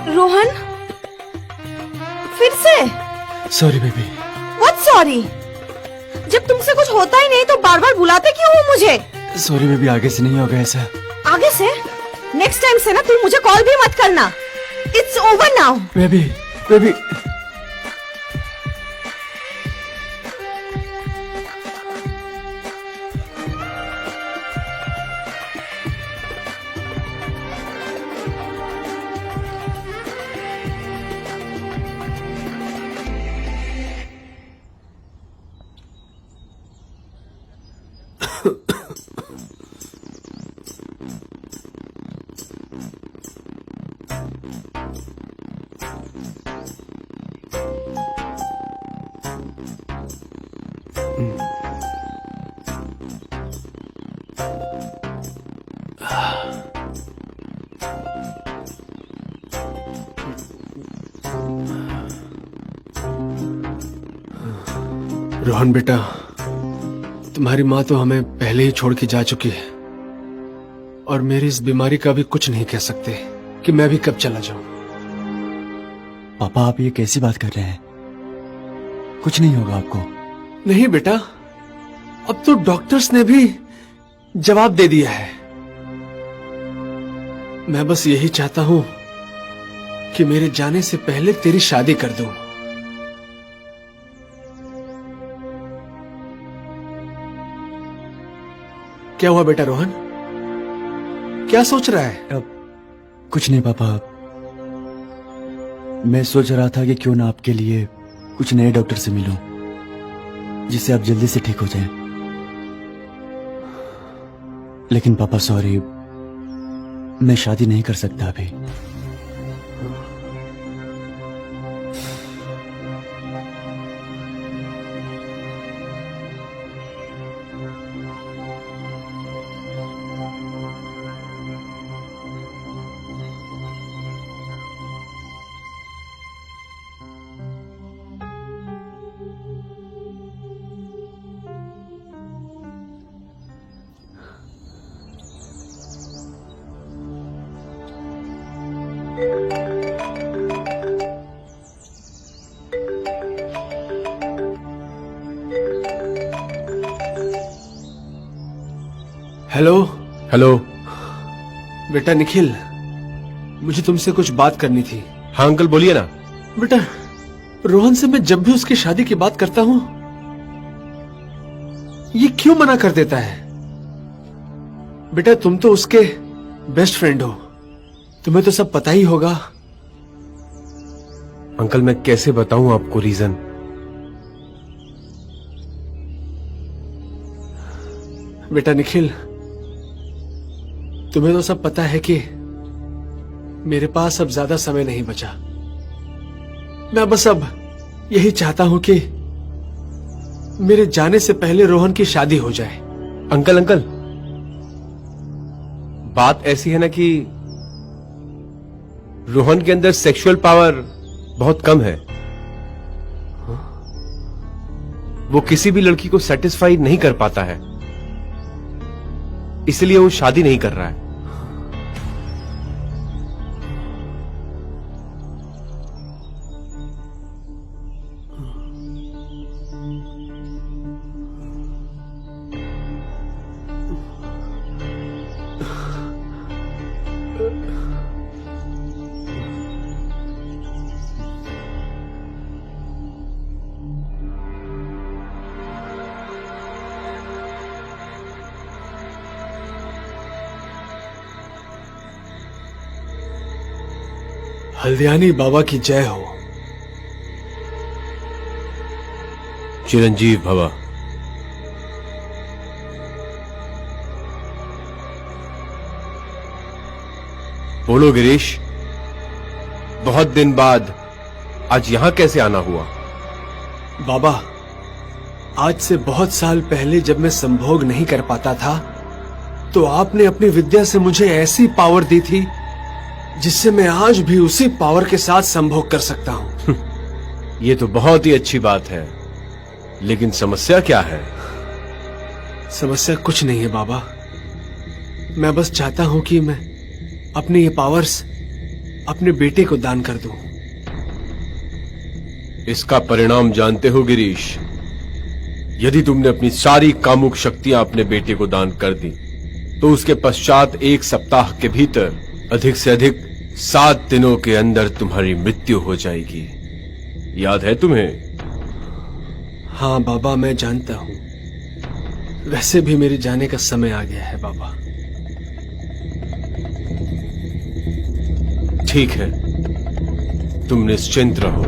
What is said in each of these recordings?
रोहन, फिर से? Sorry baby. What sorry? जब तुमसे कुछ होता ही नहीं तो बार बार बुलाते क्यों हो मुझे? सॉरी बेबी, आगे से नहीं होगा ऐसा। आगे से? नेक्स्ट टाइम से ना तुम मुझे कॉल भी मत करना। It's over now. Baby baby. Rohan बेटा, तुम्हारी माँ तो हमें पहले ही छोड़ के जा चुकी है और मेरी इस बीमारी का भी कुछ नहीं कह सकते कि मैं भी कब चला जाऊं। पापा, आप ये कैसी बात कर रहे हैं? कुछ नहीं होगा आपको। नहीं बेटा, अब तो डॉक्टर्स ने भी जवाब दे दिया है। मैं बस यही चाहता हूं कि मेरे जाने से पहले तेरी शादी कर दूं। क्या हुआ बेटा रोहन? क्या सोच रहा है? अब कुछ नहीं पापा, मैं सोच रहा था कि क्यों ना आपके लिए कुछ नए डॉक्टर से मिलूं जिससे आप जल्दी से ठीक हो जाएं। लेकिन पापा सॉरी, मैं शादी नहीं कर सकता अभी। हेलो। हेलो। बेटा निखिल, मुझे तुमसे कुछ बात करनी थी। हाँ अंकल, बोलिए ना। बेटा, रोहन से मैं जब भी उसकी शादी की बात करता हूं, ये क्यों मना कर देता है? बेटा, तुम तो उसके बेस्ट फ्रेंड हो, तुम्हें तो सब पता ही होगा। अंकल, मैं कैसे बताऊं आपको रीजन? बेटा निखिल, तुम्हें तो सब पता है कि मेरे पास अब ज्यादा समय नहीं बचा। मैं बस अब यही चाहता हूं कि मेरे जाने से पहले रोहन की शादी हो जाए। अंकल, बात ऐसी है ना कि रोहन के अंदर सेक्सुअल पावर बहुत कम है। वो किसी भी लड़की को सेटिस्फाई नहीं कर पाता है, इसलिए वो शादी नहीं कर रहा है। हल्द्यानी बाबा की जय हो। चिरंजीव भवा। बोलो गिरीश, बहुत दिन बाद आज यहां कैसे आना हुआ? बाबा, आज से बहुत साल पहले जब मैं संभोग नहीं कर पाता था, तो आपने अपनी विद्या से मुझे ऐसी पावर दी थी जिससे मैं आज भी उसी पावर के साथ संभोग कर सकता हूं। ये तो बहुत ही अच्छी बात है, लेकिन समस्या क्या है? समस्या कुछ नहीं है बाबा, मैं बस चाहता हूं कि मैं अपनी ये पावर्स अपने बेटे को दान कर दूं। इसका परिणाम जानते हो गिरीश? यदि तुमने अपनी सारी कामुक शक्तियां अपने बेटे को दान कर दी तो उसके पश्चात 1 सप्ताह के भीतर अधिक से अधिक 7 दिनों के अंदर तुम्हारी मृत्यु हो जाएगी। याद है तुम्हें? हाँ बाबा, मैं जानता हूं। वैसे भी मेरे जाने का समय आ गया है बाबा। ठीक है, तुम निश्चिंत रहो।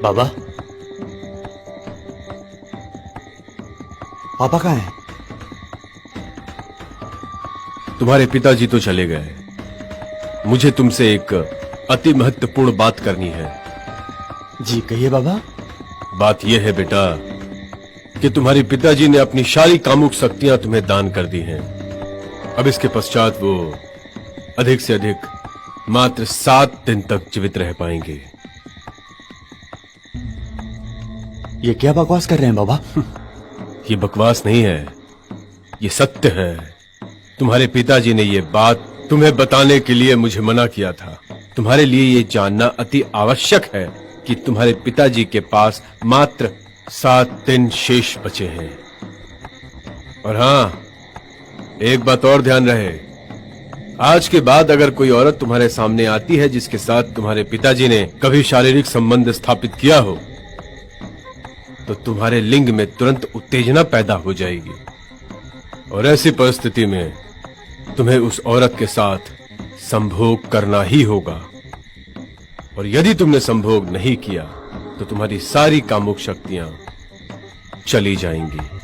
बाबा, पापा कहाँ हैं? तुम्हारे पिताजी तो चले गए। मुझे तुमसे एक अति महत्वपूर्ण बात करनी है। जी कहिए बाबा। बात यह है बेटा कि तुम्हारे पिताजी ने अपनी सारी कामुक शक्तियां तुम्हें दान कर दी हैं। अब इसके पश्चात वो अधिक से अधिक मात्र 7 दिन तक जीवित रह पाएंगे। ये क्या बकवास कर रहे हैं बाबा? ये बकवास नहीं है, ये सत्य है। तुम्हारे पिताजी ने ये बात तुम्हें बताने के लिए मुझे मना किया था। तुम्हारे लिए ये जानना अति आवश्यक है कि तुम्हारे पिताजी के पास मात्र 7 दिन शेष बचे हैं। और हां, एक बात और ध्यान रहे, आज के बाद अगर कोई औरत तुम्हारे सामने आती है जिसके साथ तुम्हारे पिताजी ने कभी शारीरिक संबंध स्थापित किया हो, तो तुम्हारे लिंग में तुरंत उत्तेजना पैदा हो जाएगी और ऐसी परिस्थिति में तुम्हें उस औरत के साथ संभोग करना ही होगा। और यदि तुमने संभोग नहीं किया तो तुम्हारी सारी कामुक शक्तियां चली जाएंगी।